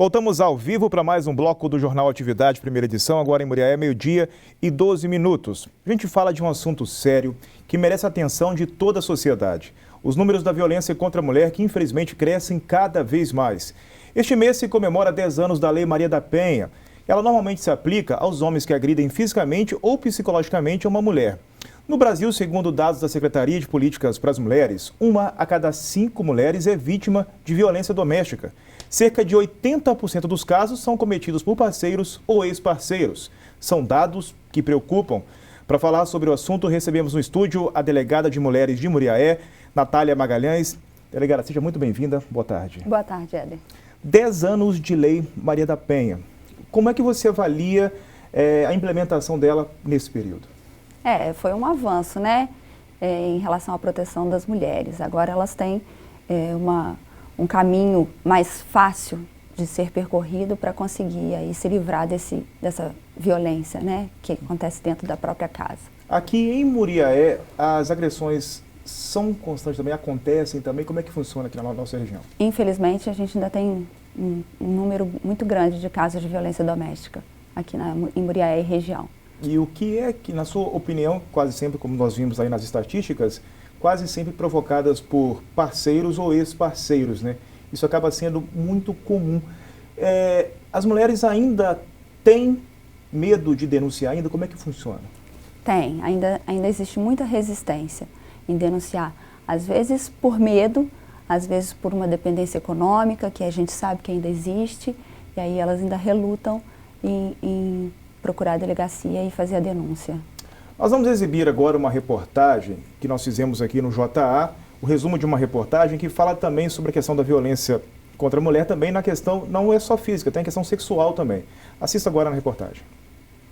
Voltamos ao vivo para mais um bloco do Jornal Atividade, primeira edição, agora em Muriaé, 12:12. A gente fala de um assunto sério que merece a atenção de toda a sociedade. Os números da violência contra a mulher que infelizmente crescem cada vez mais. Este mês se comemora 10 anos da Lei Maria da Penha. Ela normalmente se aplica aos homens que agridem fisicamente ou psicologicamente uma mulher. No Brasil, segundo dados da Secretaria de Políticas para as Mulheres, 1 a cada 5 mulheres é vítima de violência doméstica. Cerca de 80% dos casos são cometidos por parceiros ou ex-parceiros. São dados que preocupam. Para falar sobre o assunto, recebemos no estúdio a delegada de mulheres de Muriaé, Natália Magalhães. Delegada, seja muito bem-vinda. Boa tarde. Boa tarde, Éder. 10 anos de Lei Maria da Penha. Como é que você avalia a implementação dela nesse período? Foi um avanço, né, em relação à proteção das mulheres. Agora elas têm um caminho mais fácil de ser percorrido para conseguir aí se livrar dessa violência, né, que acontece dentro da própria casa. Aqui em Muriaé, as agressões são constantes também, acontecem também? Como é que funciona aqui na nossa região? Infelizmente, a gente ainda tem um número muito grande de casos de violência doméstica aqui em Muriaé e região. E o que é que, na sua opinião, quase sempre, como nós vimos aí nas estatísticas, quase sempre provocadas por parceiros ou ex-parceiros, né? Isso acaba sendo muito comum. As mulheres ainda têm medo de denunciar ainda? Como é que funciona? Tem, ainda existe muita resistência em denunciar. Às vezes por medo, às vezes por uma dependência econômica, que a gente sabe que ainda existe, e aí elas ainda relutam em procurar a delegacia e fazer a denúncia. Nós vamos exibir agora uma reportagem que nós fizemos aqui no JA, o resumo de uma reportagem que fala também sobre a questão da violência contra a mulher, também na questão, não é só física, tem a questão sexual também. Assista agora na reportagem.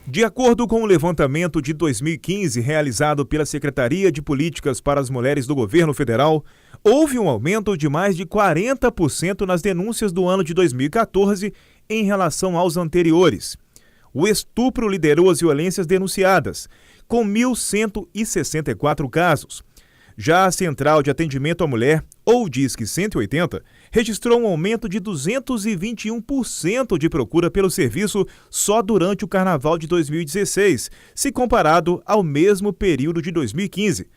De acordo com o levantamento de 2015 realizado pela Secretaria de Políticas para as Mulheres do Governo Federal, houve um aumento de mais de 40% nas denúncias do ano de 2014 em relação aos anteriores. O estupro liderou as violências denunciadas, com 1.164 casos. Já a Central de Atendimento à Mulher, ou Disque 180, registrou um aumento de 221% de procura pelo serviço só durante o Carnaval de 2016, se comparado ao mesmo período de 2015.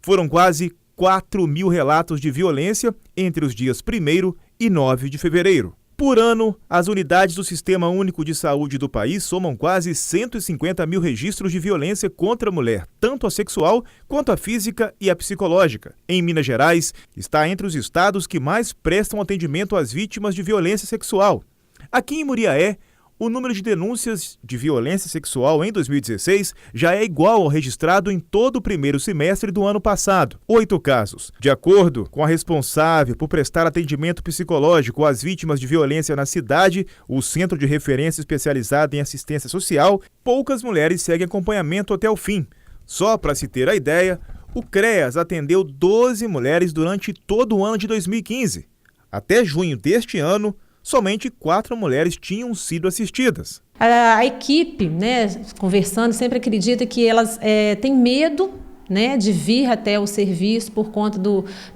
Foram quase 4.000 relatos de violência entre os dias 1º e 9 de fevereiro. Por ano, as unidades do Sistema Único de Saúde do país somam quase 150 mil registros de violência contra a mulher, tanto a sexual quanto a física e a psicológica. Em Minas Gerais, está entre os estados que mais prestam atendimento às vítimas de violência sexual. Aqui em Muriaé, o número de denúncias de violência sexual em 2016 já é igual ao registrado em todo o primeiro semestre do ano passado, 8 casos. De acordo com a responsável por prestar atendimento psicológico às vítimas de violência na cidade, o Centro de Referência Especializado em Assistência Social, poucas mulheres seguem acompanhamento até o fim. Só para se ter a ideia, o CREAS atendeu 12 mulheres durante todo o ano de 2015. Até junho deste ano, somente 4 mulheres tinham sido assistidas. A equipe, né, conversando, sempre acredita que elas têm medo, né, de vir até o serviço por conta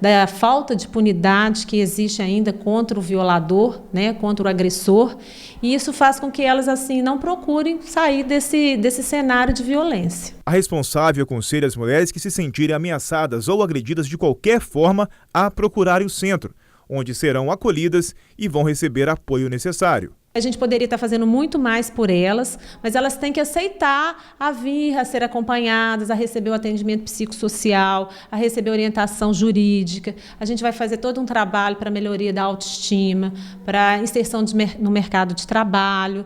da falta de punidade que existe ainda contra o violador, né, contra o agressor, e isso faz com que elas assim não procurem sair desse cenário de violência. A responsável aconselha as mulheres que se sentirem ameaçadas ou agredidas de qualquer forma a procurarem o centro, onde serão acolhidas e vão receber apoio necessário. A gente poderia estar fazendo muito mais por elas, mas elas têm que aceitar a vir, a ser acompanhadas, a receber o atendimento psicossocial, a receber orientação jurídica. A gente vai fazer todo um trabalho para a melhoria da autoestima, para a inserção no mercado de trabalho.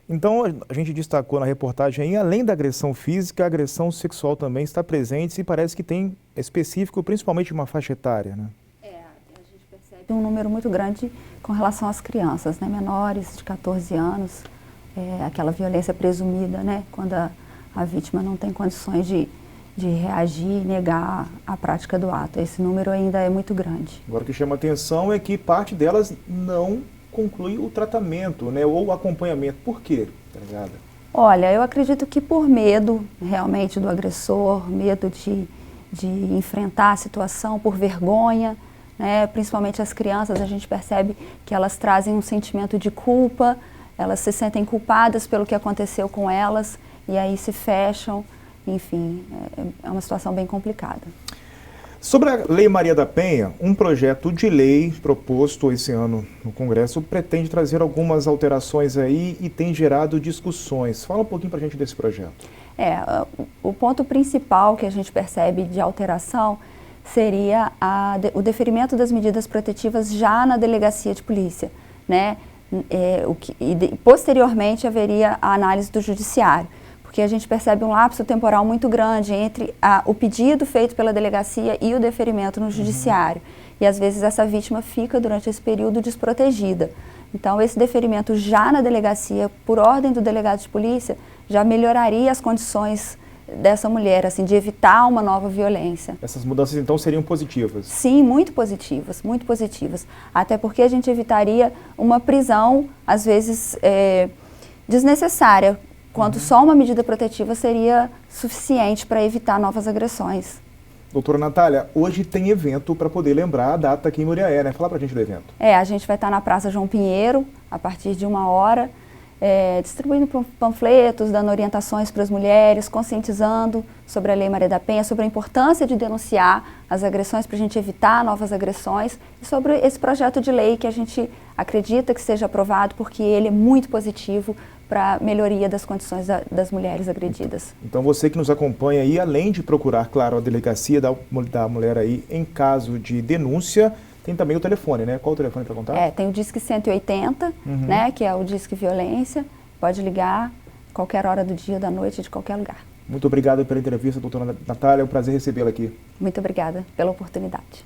Então, a gente destacou na reportagem aí, além da agressão física, a agressão sexual também está presente e parece que tem específico, principalmente uma faixa etária, né? A gente percebe um número muito grande com relação às crianças, né, menores de 14 anos, aquela violência presumida, né, quando a vítima não tem condições de reagir e negar a prática do ato. Esse número ainda é muito grande. Agora, o que chama atenção é que parte delas não conclui o tratamento, né, ou o acompanhamento. Por quê, delegada? Olha, eu acredito que por medo realmente do agressor, medo de enfrentar a situação, por vergonha, né? Principalmente as crianças, a gente percebe que elas trazem um sentimento de culpa, elas se sentem culpadas pelo que aconteceu com elas e aí se fecham, enfim, é uma situação bem complicada. Sobre a Lei Maria da Penha, um projeto de lei proposto esse ano no Congresso pretende trazer algumas alterações aí e tem gerado discussões. Fala um pouquinho para a gente desse projeto. O ponto principal que a gente percebe de alteração seria o deferimento das medidas protetivas já na delegacia de polícia, né? Posteriormente haveria a análise do judiciário, porque a gente percebe um lapso temporal muito grande entre o pedido feito pela delegacia e o deferimento no judiciário. E às vezes essa vítima fica durante esse período desprotegida. Então esse deferimento já na delegacia, por ordem do delegado de polícia, já melhoraria as condições dessa mulher, assim, de evitar uma nova violência. Essas mudanças então seriam positivas? Sim, muito positivas, muito positivas. Até porque a gente evitaria uma prisão, às vezes, desnecessária, quando só uma medida protetiva seria suficiente para evitar novas agressões. Doutora Natália, hoje tem evento para poder lembrar a data aqui em Muriaé, né? Fala para a gente do evento. A gente vai estar na Praça João Pinheiro, a partir de 1h, distribuindo panfletos, dando orientações para as mulheres, conscientizando sobre a Lei Maria da Penha, sobre a importância de denunciar as agressões para a gente evitar novas agressões e sobre esse projeto de lei que a gente acredita que seja aprovado porque ele é muito positivo para a melhoria das condições das mulheres agredidas. Então você que nos acompanha aí, além de procurar, claro, a delegacia da mulher aí em caso de denúncia, tem também o telefone, né? Qual o telefone para contar? Tem o Disque 180, né, que é o Disque Violência. Pode ligar qualquer hora do dia, da noite, de qualquer lugar. Muito obrigado pela entrevista, doutora Natália. É um prazer recebê-la aqui. Muito obrigada pela oportunidade.